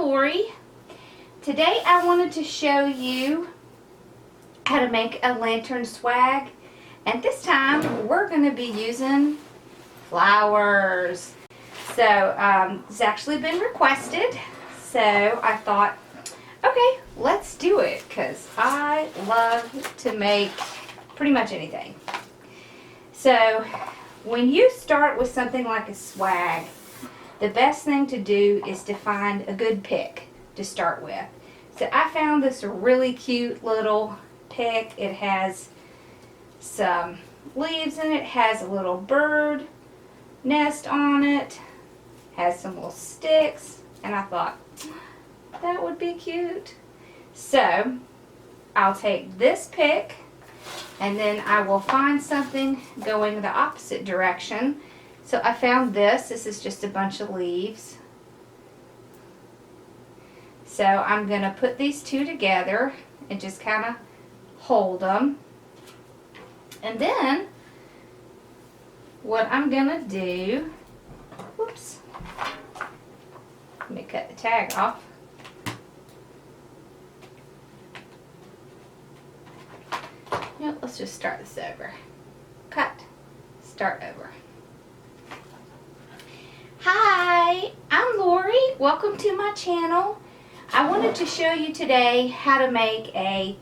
Lori. Today I wanted to show you how to make a lantern swag, and this time we're going to be using flowers. So it's actually been requested, so I thought, okay, let's do it, because I love to make pretty much anything. So when you start with something like a swag, the best thing to do is to find a good pick to start with. So I found this really cute little pick. It has some leaves in it, has a little bird nest on it, has some little sticks, and I thought that would be cute. So I'll take this pick and then I will find something going the opposite direction. So I found this. This is just a bunch of leaves. So I'm going to put these two together and just kind of hold them. And then what I'm going to do, whoops, let me cut the tag off. No, let's just start this over. Cut, start over. Hi, I'm Lori. Welcome to my channel. I wanted to show you today how to make a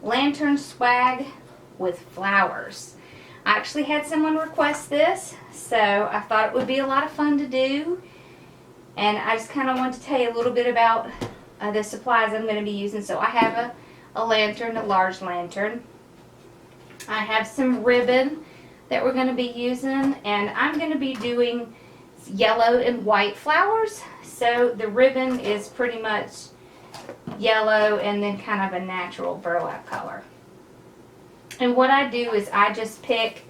lantern swag with flowers. I actually had someone request this, so I thought it would be a lot of fun to do. And I just kind of want to tell you a little bit about the supplies I'm going to be using. So I have a lantern, a large lantern. I have some ribbon that we're going to be using, and I'm going to be doing yellow and white flowers. So the ribbon is pretty much yellow and then kind of a natural burlap color. And what I do is I just pick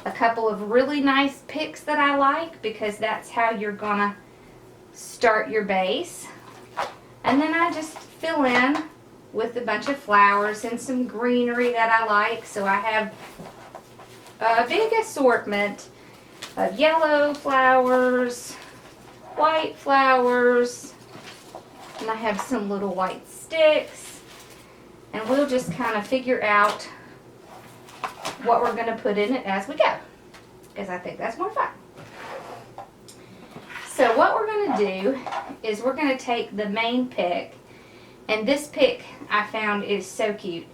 a couple of really nice picks that I like, because that's how you're gonna start your base. And then I just fill in with a bunch of flowers and some greenery that I like. So I have a big assortment of yellow flowers, white flowers, and I have some little white sticks, and we'll just kind of figure out what we're going to put in it as we go, because I think that's more fun. So what we're going to do is we're going to take the main pick, and this pick I found is so cute.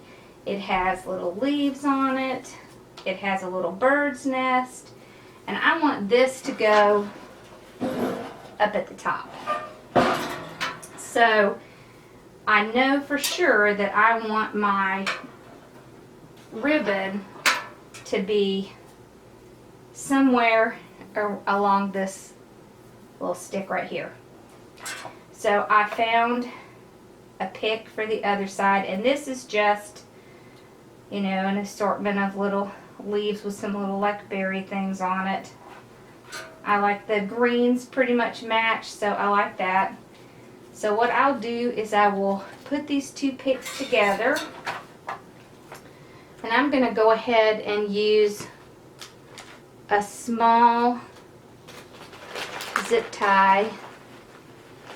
It has little leaves on it, it has a little bird's nest, and I want this to go up at the top. So I know for sure that I want my ribbon to be somewhere along this little stick right here. So I found a pick for the other side, and this is just, you know, an assortment of little leaves with some little like berry things on it. I like the greens pretty much match, so I like that. So what I'll do is I will put these two picks together, and I'm going to go ahead and use a small zip tie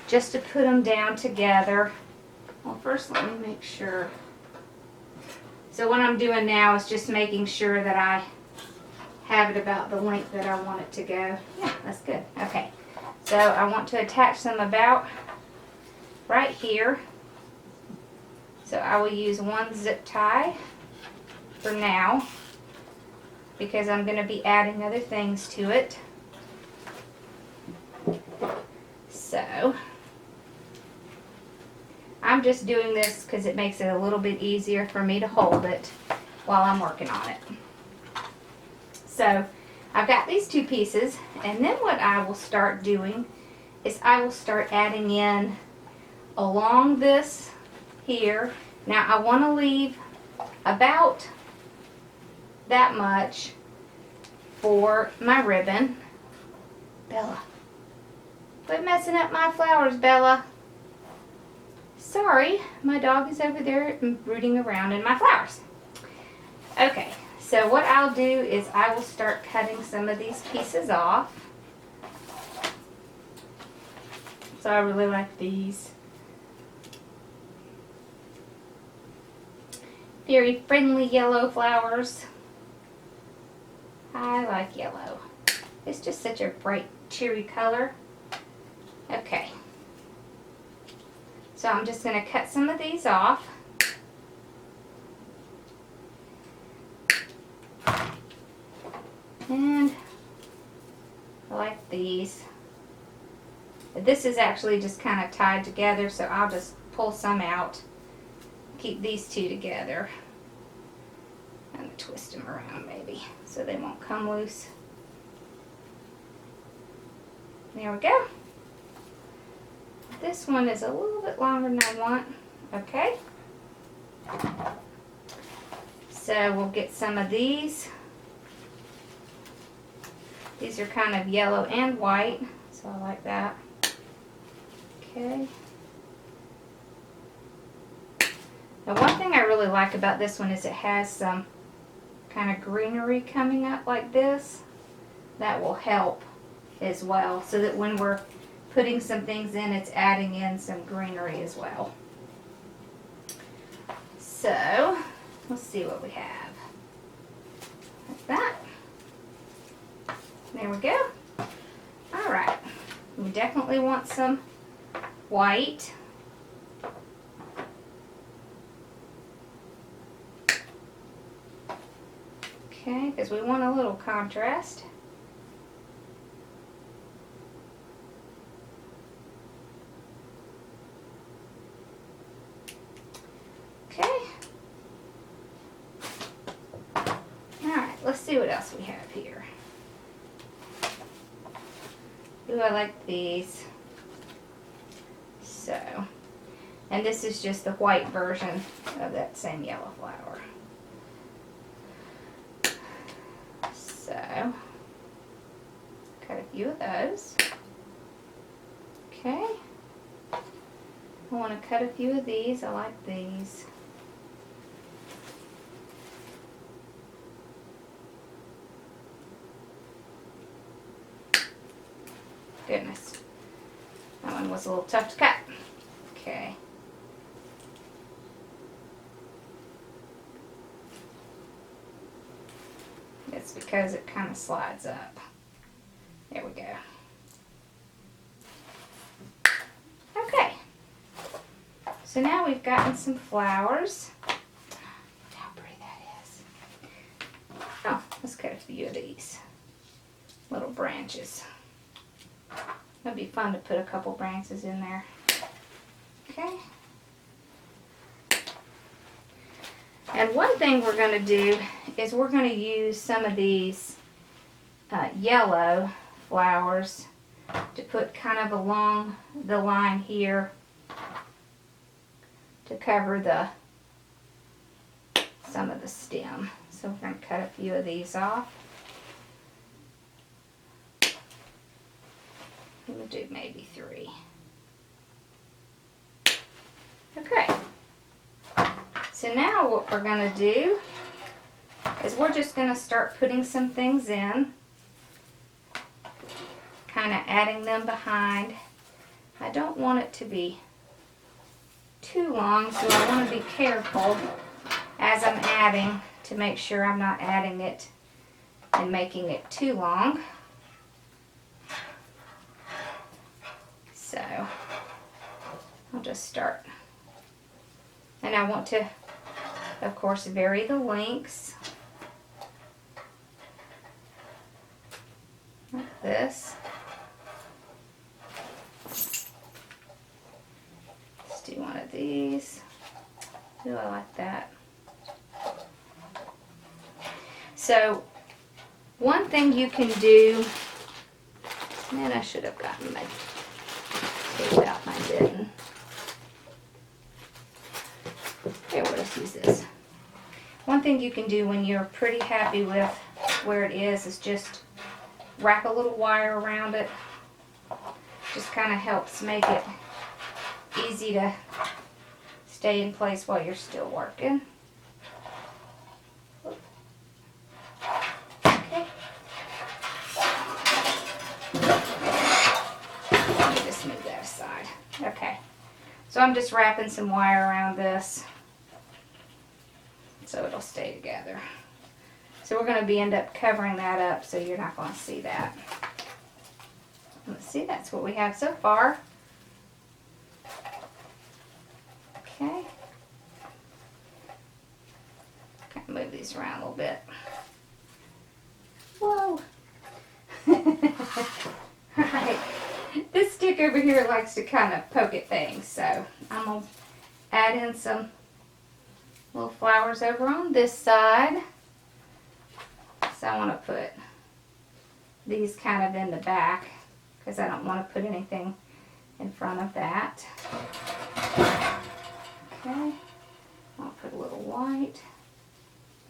just to put them down together. Well, first let me make sure. So what I'm doing now is just making sure that I have it about the length that I want it to go. Yeah, that's good. Okay, so I want to attach them about right here. So I will use one zip tie for now, because I'm going to be adding other things to it. So I'm just doing this because it makes it a little bit easier for me to hold it while I'm working on it. So I've got these two pieces, and then what I will start doing is I will start adding in along this here. Now I want to leave about that much for my ribbon. Bella, quit messing up my flowers, Bella. Sorry, my dog is over there rooting around in my flowers. Okay, so what I'll do is I will start cutting some of these pieces off. So I really like these. Very friendly yellow flowers. I like yellow. It's just such a bright, cheery color. Okay. So I'm just going to cut some of these off. And I like these. This is actually just kind of tied together, so I'll just pull some out. Keep these two together. And twist them around maybe so they won't come loose. There we go. This one is a little bit longer than I want. Okay. So we'll get some of these. These are kind of yellow and white, so I like that. Okay. Now one thing I really like about this one is it has some kind of greenery coming up like this. That will help as well, so that when we're putting some things in, it's adding in some greenery as well. So, let's see what we have. Like that. There we go. Alright. We definitely want some white. Okay, because we want a little contrast. Okay. Alright, let's see what else we have here. Ooh, I like these. So, and this is just the white version of that same yellow flower. So, cut a few of those. Okay. I want to cut a few of these. I like these. Goodness. That one was a little tough to cut. Okay. It's because it kind of slides up. There we go. Okay. So now we've gotten some flowers. Look how pretty that is. Oh, let's cut a few of these little branches. It'd be fun to put a couple branches in there. Okay. And one thing we're going to do is we're going to use some of these yellow flowers to put kind of along the line here to cover some of the stem. So we're going to cut a few of these off. We'll do maybe 3. Okay. So now what we're going to do is we're just going to start putting some things in. Kind of adding them behind. I don't want it to be too long, so I want to be careful as I'm adding to make sure I'm not adding it and making it too long. So, I'll just start. And I want to, of course, vary the lengths. Like this. Let's do one of these. Ooh, I like that. So, one thing you can do, and I should have gotten my tape out, and I didn't. Okay, we'll just use this. One thing you can do when you're pretty happy with where it is just wrap a little wire around it. Just kind of helps make it easy to stay in place while you're still working. Okay. Let me just move that aside. Okay. So I'm just wrapping some wire around this. so it'll stay together. So we're going to be end up covering that up, so you're not going to see that. Let's see, that's what we have so far. Okay. Kind of move these around a little bit. Whoa. Alright. This stick over here likes to kind of poke at things, so I'm going to add in some little flowers over on this side. So I want to put these kind of in the back because I don't want to put anything in front of that. Okay, I'll put a little white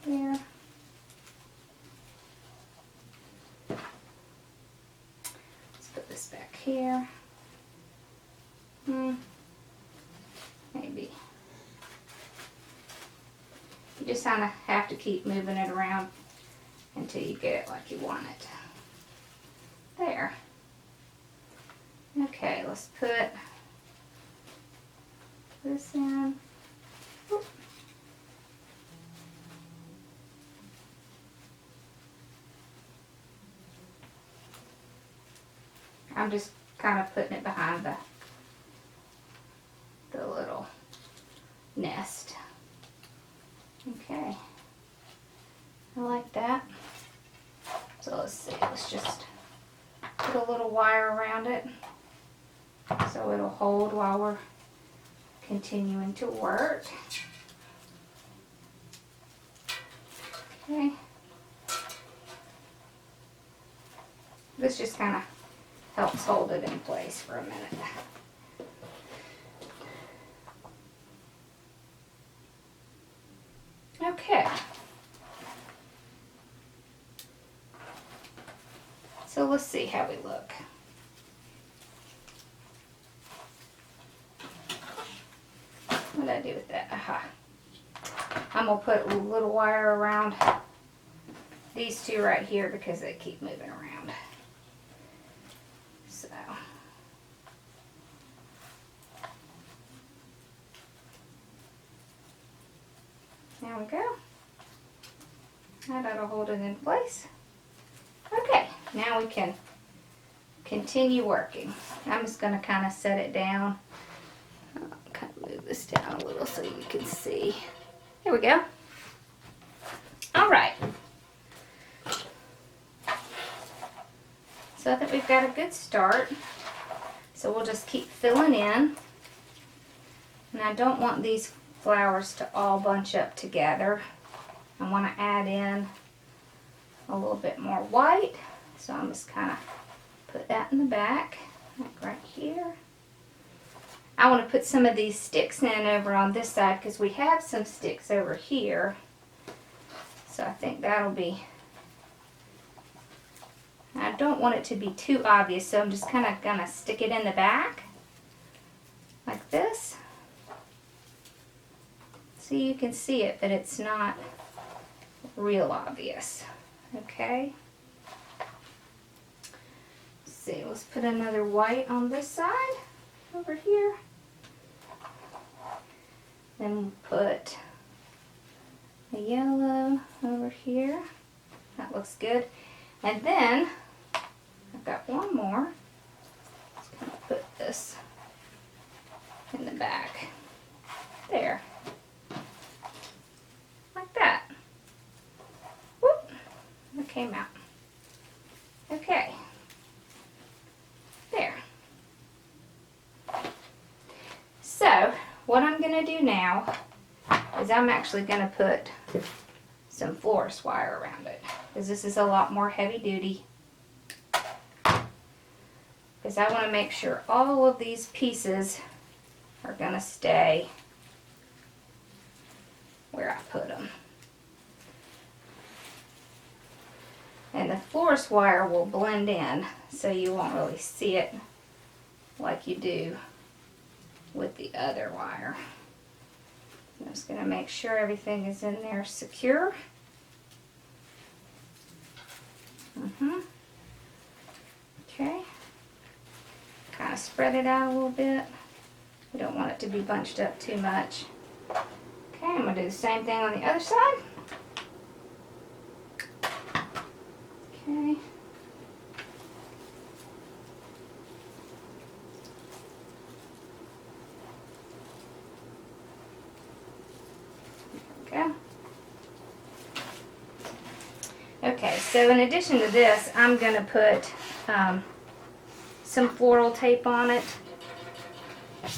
here. Let's put this back here. Maybe. You just kind of have to keep moving it around until you get it like you want it. There. Okay, let's put this in. Oop. I'm just kind of putting it behind the little nest. Okay. I like that. So let's see, let's just put a little wire around it so it'll hold while we're continuing to work. Okay. This just kind of helps hold it in place for a minute. Okay. So let's see how we look. What did I do with that? Aha. I'm going to put a little wire around these two right here because they keep moving around. So. There we go. Now that'll hold it in place. Okay, now we can continue working. I'm just going to kind of set it down. I'll kind of move this down a little so you can see. There we go. All right. So I think we've got a good start. So we'll just keep filling in. And I don't want these flowers to all bunch up together. I want to add in a little bit more white. So I'm just kind of put that in the back, like right here. I want to put some of these sticks in over on this side because we have some sticks over here. So I think that'll be, I don't want it to be too obvious, so I'm just kind of going to stick it in the back like this. So you can see it, but it's not real obvious. Okay. Let's see, let's put another white on this side over here. Then we'll put a yellow over here. That looks good. And then I've got one more. Just kind of put this in the back. There. Like that. Whoop. It came out. Okay. There. So, what I'm going to do now is I'm actually going to put some florist wire around it. Because this is a lot more heavy duty. Because I want to make sure all of these pieces are going to stay where I put them. And the florist wire will blend in, so you won't really see it like you do with the other wire. I'm just going to make sure everything is in there secure. Okay. Kind of spread it out a little bit. We don't want it to be bunched up too much. Okay, I'm going to do the same thing on the other side. Okay. There we go. Okay, so in addition to this, I'm going to put some floral tape on it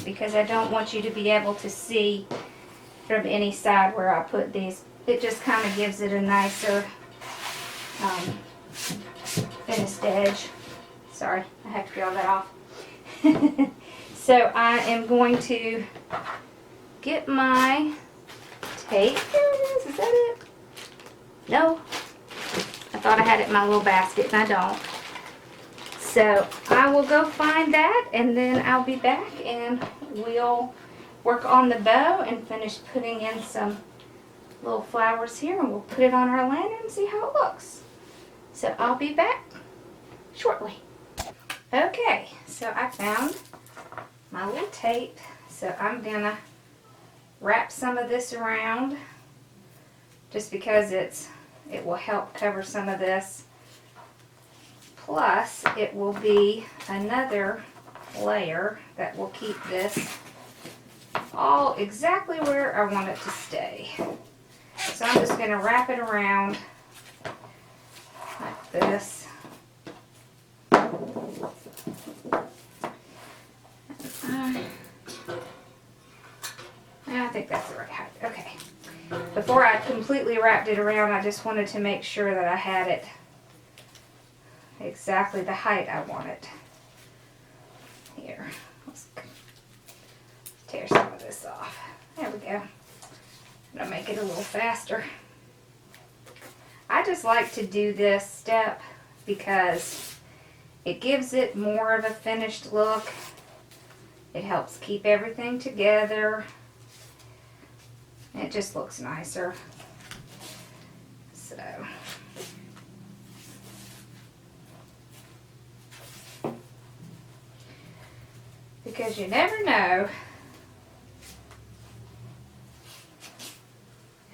because I don't want you to be able to see from any side where I put these. It just kind of gives it a nicer finished edge. Sorry, I have to peel that off. So I am going to get my tape. There it is. Is that it? No. I thought I had it in my little basket, and I don't. So I will go find that, and then I'll be back, and we'll work on the bow and finish putting in some little flowers here, and we'll put it on our lantern and see how it looks. So I'll be back shortly. Okay, so I found my little tape. So I'm gonna wrap some of this around just because it will help cover some of this. Plus, it will be another layer that will keep this all exactly where I want it to stay. So I'm just going to wrap it around like this. I think that's the right height. Okay. Before I completely wrapped it around, I just wanted to make sure that I had it exactly the height I want it. Here, let's tear some of this off. There we go. I'm gonna make it a little faster. I just like to do this step because it gives it more of a finished look. It helps keep everything together. It just looks nicer. So because you never know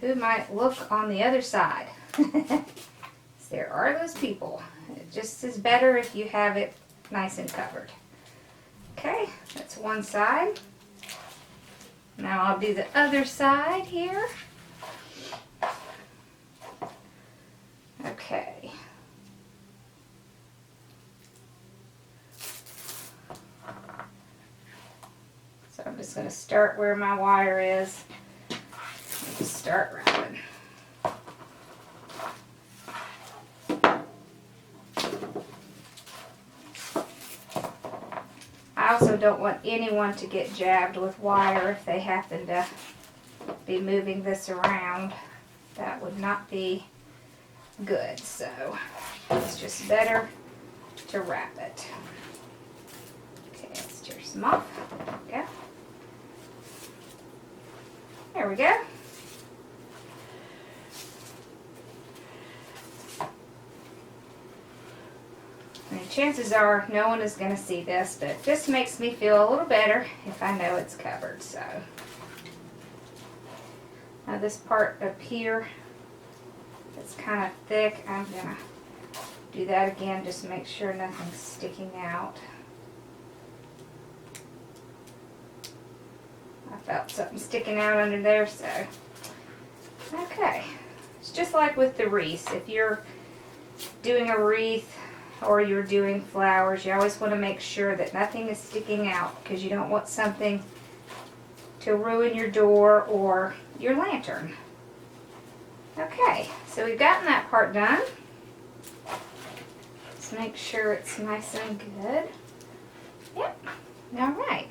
who might look on the other side. There are those people. It just is better if you have it nice and covered. Okay, that's one side. Now I'll do the other side here. Okay. So I'm just going to start where my wire is and just start wrapping. I also don't want anyone to get jabbed with wire if they happen to be moving this around. That would not be good, so it's just better to wrap it. Okay, let's tear some off. There we go. There we go. And chances are no one is going to see this, but it just makes me feel a little better if I know it's covered. So now this part up here that's kind of thick, I'm going to do that again just to make sure nothing's sticking out. I felt something sticking out under there, so okay. It's just like with the wreaths. If you're doing a wreath or you're doing flowers, you always want to make sure that nothing is sticking out because you don't want something to ruin your door or your lantern. Okay, so we've gotten that part done. Let's make sure it's nice and good. Yep, all right.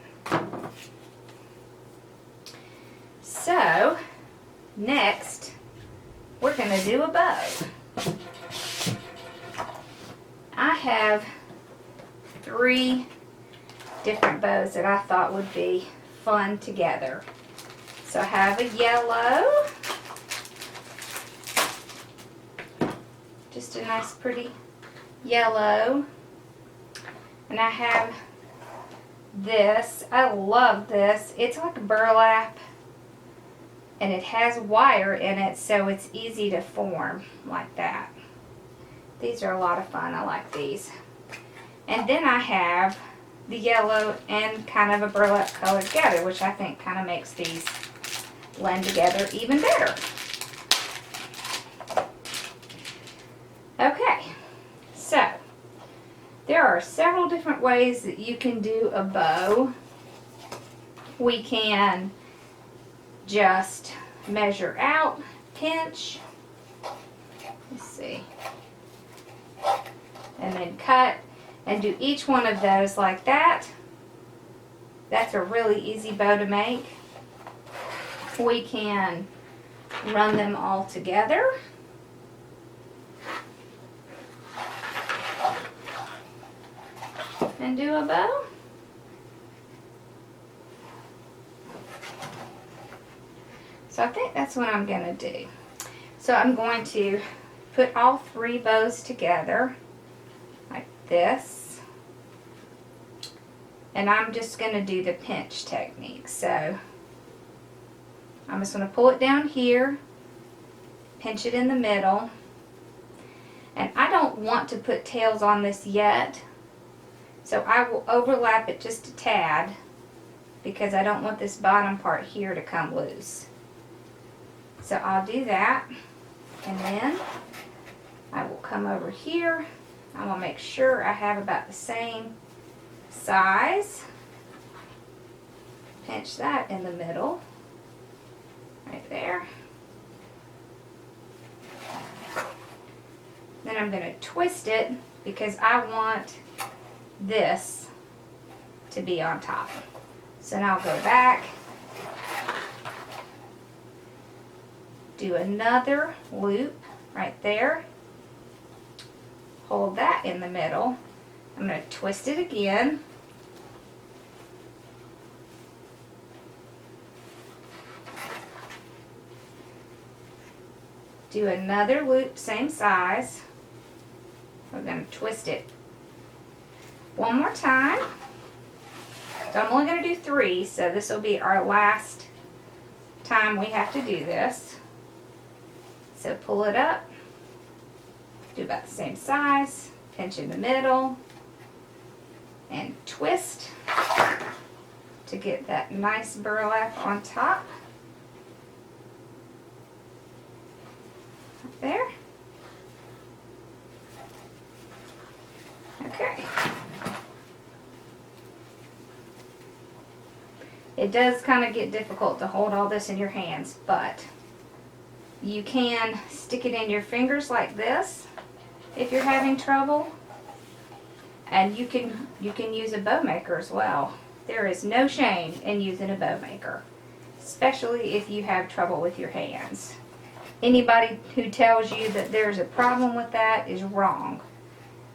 So, next, we're going to do a bow. I have 3 different bows that I thought would be fun together. So I have a yellow, just a nice pretty yellow, and I have this. I love this. It's like burlap, and it has wire in it, so it's easy to form like that. These are a lot of fun. I like these. And then I have the yellow and kind of a burlap color together, which I think kind of makes these blend together even better. Okay, so there are several different ways that you can do a bow. We can just measure out, pinch, let's see, and then cut and do each one of those like that. That's a really easy bow to make. We can run them all together. And do a bow. So I think that's what I'm going to do. So I'm going to put all 3 bows together like this. And I'm just going to do the pinch technique. So I'm just going to pull it down here, pinch it in the middle. And I don't want to put tails on this yet. So I will overlap it just a tad because I don't want this bottom part here to come loose. So I'll do that, and then I will come over here. I will make sure I have about the same size. Pinch that in the middle, right there. Then I'm going to twist it because I want this to be on top. So now I'll go back, do another loop right there, hold that in the middle. I'm going to twist it again, do another loop same size. We're going to twist it one more time. So I'm only going to do 3, so this will be our last time we have to do this. So pull it up, do about the same size, pinch in the middle, and twist to get that nice burlap on top. Right there. Okay. It does kind of get difficult to hold all this in your hands, but you can stick it in your fingers like this if you're having trouble. And you can use a bow maker as well. There is no shame in using a bow maker, especially if you have trouble with your hands. Anybody who tells you that there's a problem with that is wrong.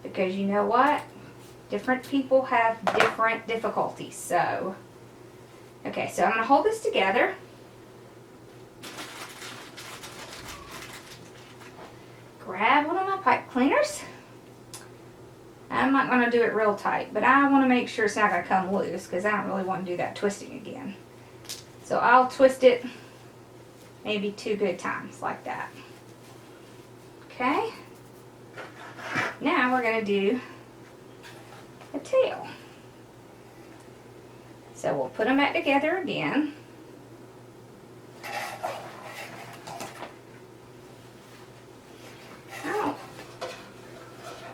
Because you know what? Different people have different difficulties. So, okay, so I'm going to hold this together. Grab one of my pipe cleaners. I'm not going to do it real tight, but I want to make sure it's not going to come loose because I don't really want to do that twisting again. So I'll twist it maybe 2 good times like that. Okay. Now we're going to do a tail. So we'll put them back together again.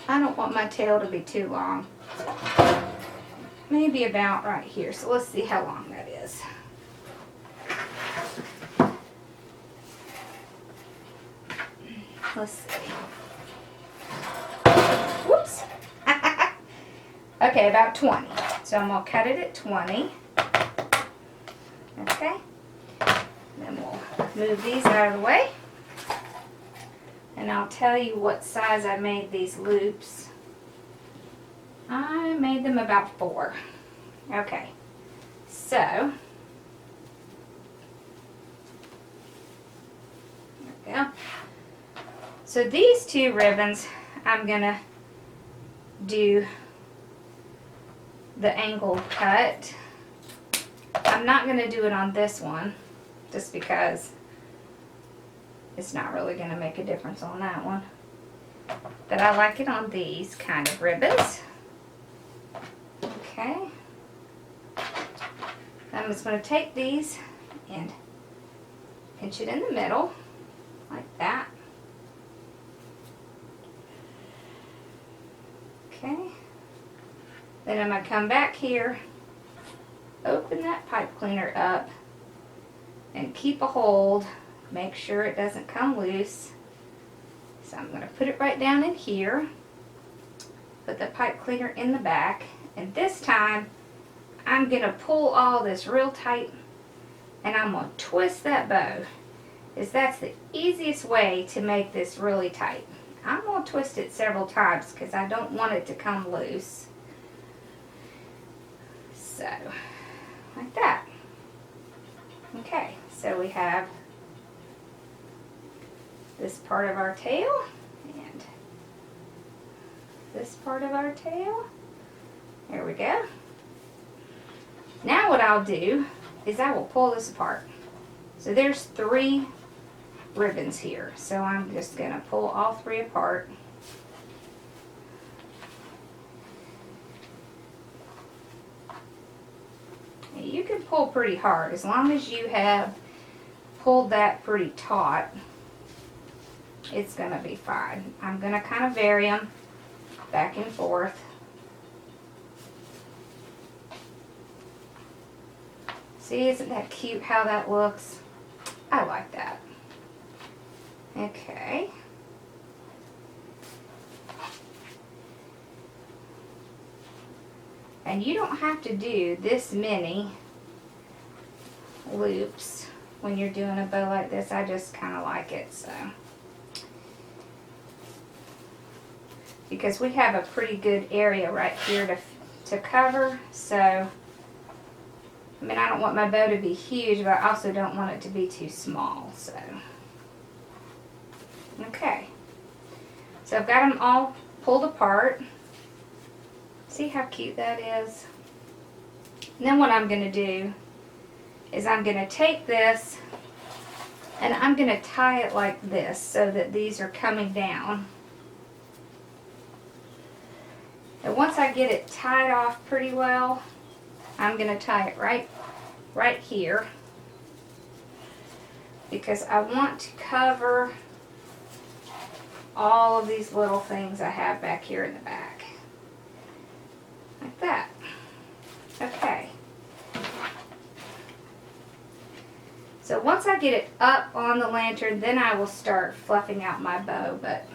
I don't want my tail to be too long. Maybe about right here. So let's see how long that is. Let's see. Whoops. Okay, about 20. So I'm going to cut it at 20. Okay. Then we'll move these out of the way. And I'll tell you what size I made these loops. I made them about 4. Okay. So, there we go. So these 2 ribbons, I'm going to do the angle cut. I'm not going to do it on this one just because it's not really going to make a difference on that one. But I like it on these kind of ribbons. Okay. I'm just going to take these and pinch it in the middle, like that. Okay. Then I'm going to come back here, open that pipe cleaner up, and keep a hold. Make sure it doesn't come loose. So I'm going to put it right down in here, put the pipe cleaner in the back, and this time I'm going to pull all this real tight, and I'm going to twist that bow, because that's the easiest way to make this really tight. I'm going to twist it several times because I don't want it to come loose. So, like that. Okay, so we have this part of our tail and this part of our tail. There we go. Now what I'll do is I will pull this apart. So there's 3 ribbons here. So I'm just going to pull all 3 apart. And you can pull pretty hard as long as you have pulled that pretty taut. It's going to be fine. I'm going to kind of vary them back and forth. See, isn't that cute how that looks? I like that. Okay. And you don't have to do this many loops when you're doing a bow like this. I just kind of like it, so. Because we have a pretty good area right here to cover, so I mean, I don't want my bow to be huge, but I also don't want it to be too small, so. Okay. So I've got them all pulled apart. See how cute that is? And then what I'm going to do is I'm going to take this and I'm going to tie it like this so that these are coming down. And once I get it tied off pretty well, I'm going to tie it right here, because I want to cover all of these little things I have back here in the back. Like that. Okay. So once I get it up on the lantern, then I will start fluffing out my bow, but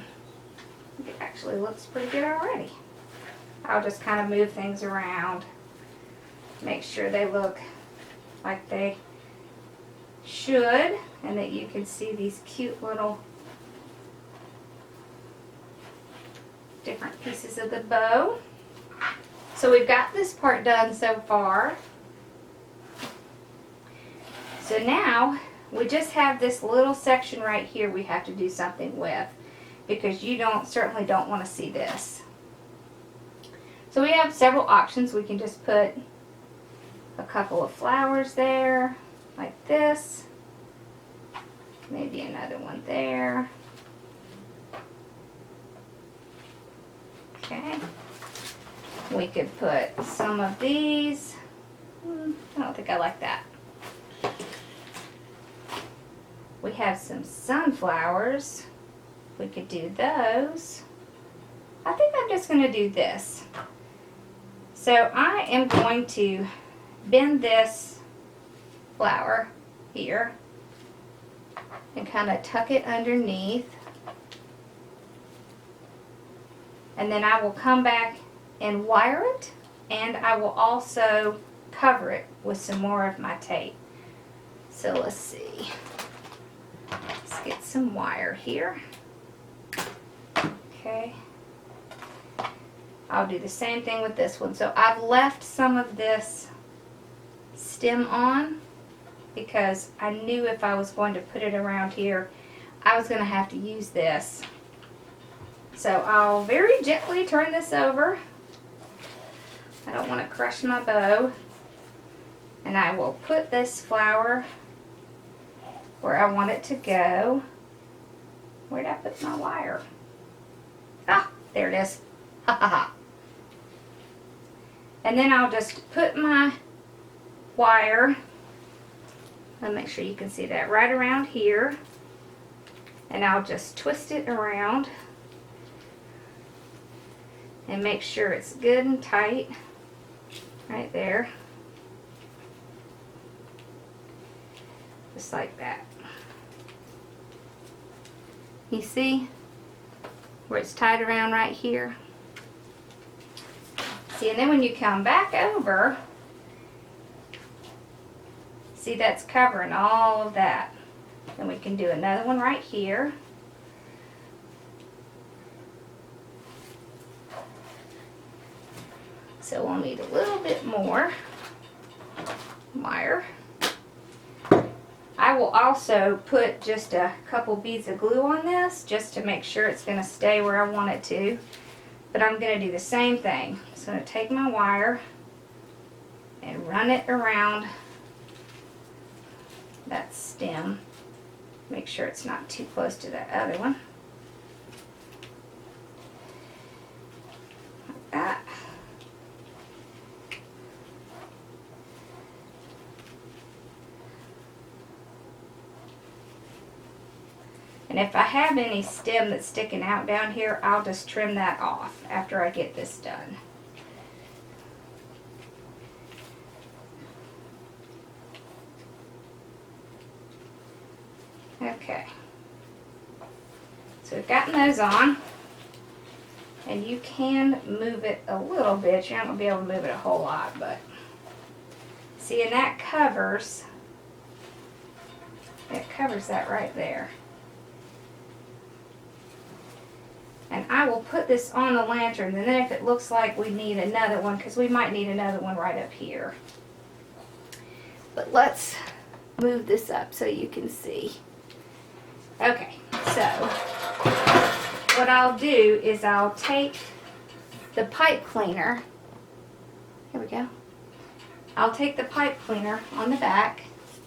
it actually looks pretty good already. I'll just kind of move things around, make sure they look like they should, and that you can see these cute little different pieces of the bow. So we've got this part done so far. So now we just have this little section right here we have to do something with, because you certainly don't want to see this. So we have several options. We can just put a couple of flowers there, like this. Maybe another one there. Okay. We could put some of these. I don't think I like that. We have some sunflowers. We could do those. I think I'm just going to do this. So I am going to bend this flower here and kind of tuck it underneath. And then I will come back and wire it, and I will also cover it with some more of my tape. So let's see. Let's get some wire here. Okay. I'll do the same thing with this one. So I've left some of this stem on because I knew if I was going to put it around here, I was going to have to use this. So I'll very gently turn this over. I don't want to crush my bow. And I will put this flower where I want it to go. Where'd I put my wire? Ah, there it is. Ha ha ha. And then I'll just put my wire, let me make sure you can see that, right around here. And I'll just twist it around and make sure it's good and tight right there. Just like that. You see where it's tied around right here? See, and then when you come back over, see, that's covering all of that. Then we can do another one right here. So we'll need a little bit more wire. I will also put just a couple beads of glue on this just to make sure it's going to stay where I want it to. But I'm going to do the same thing. So I'm going to take my wire and run it around that stem. Make sure it's not too close to that other one. Like that. And if I have any stem that's sticking out down here, I'll just trim that off after I get this done. Okay. So we've gotten those on. And you can move it a little bit. You're not going to be able to move it a whole lot, but see, and that covers, that right there. And I will put this on the lantern, and then if it looks like we need another one, because we might need another one right up here. But let's move this up so you can see. Okay, so what I'll do is I'll take the pipe cleaner. Here we go. I'll take the pipe cleaner on the back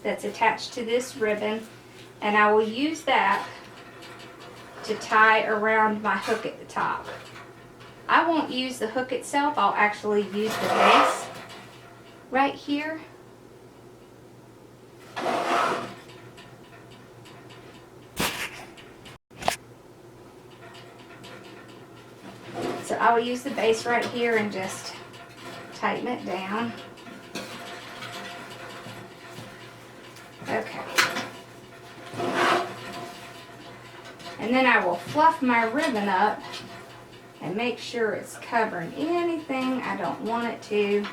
that's attached to this ribbon, and I will use that to tie around my hook at the top. I won't use the hook itself, I'll actually use the base right here. So I will use the base right here and just tighten it down. Okay. And then I will fluff my ribbon up and make sure it's covering anything I don't want it to,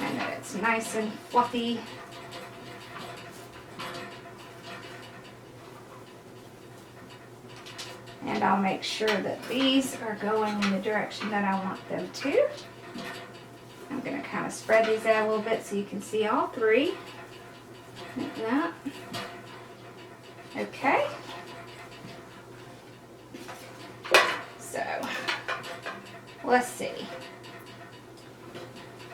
and that it's nice and fluffy. And I'll make sure that these are going in the direction that I want them to. I'm going to kind of spread these out a little bit so you can see all three. Like that. Okay. So, let's see.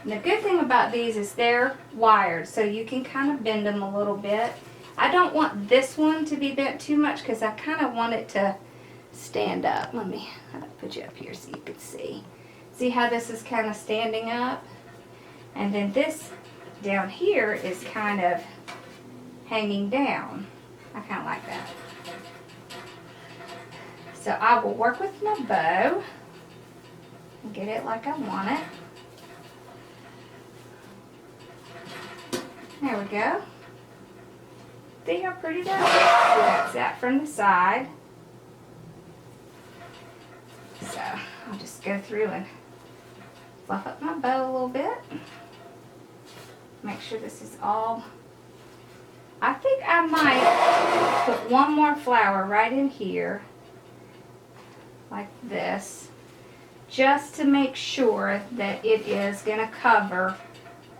And the good thing about these is they're wired, so you can kind of bend them a little bit. I don't want this one to be bent too much because I kind of want it to stand up. Let me put you up here so you can see. See how this is kind of standing up? And then this down here is kind of hanging down. I kind of like that. So I will work with my bow and get it like I want it. There we go. See how pretty that is? So that's that from the side. So I'll just go through and fluff up my bow a little bit. Make sure this is all. I think I might put one more flower right in here, like this, just to make sure that it is going to cover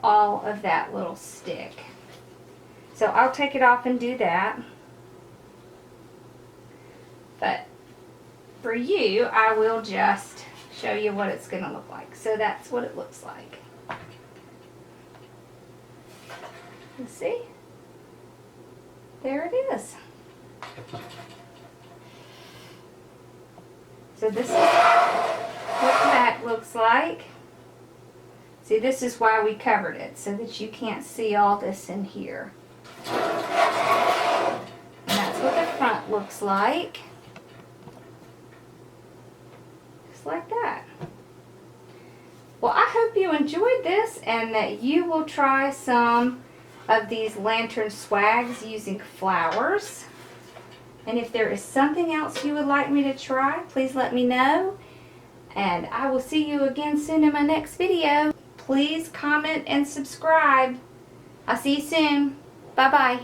all of that little stick. So I'll take it off and do that. But for you, I will just show you what it's going to look like. So that's what it looks like. You see? there it is. So this is what that looks like. See, this is why we covered it, so that you can't see all this in here. And that's what the front looks like. Just like that. Well, I hope you enjoyed this and that you will try some of these lantern swags using flowers. And if there is something else you would like me to try, please let me know. And I will see you again soon in my next video. Please comment and subscribe. I'll see you soon. Bye-bye.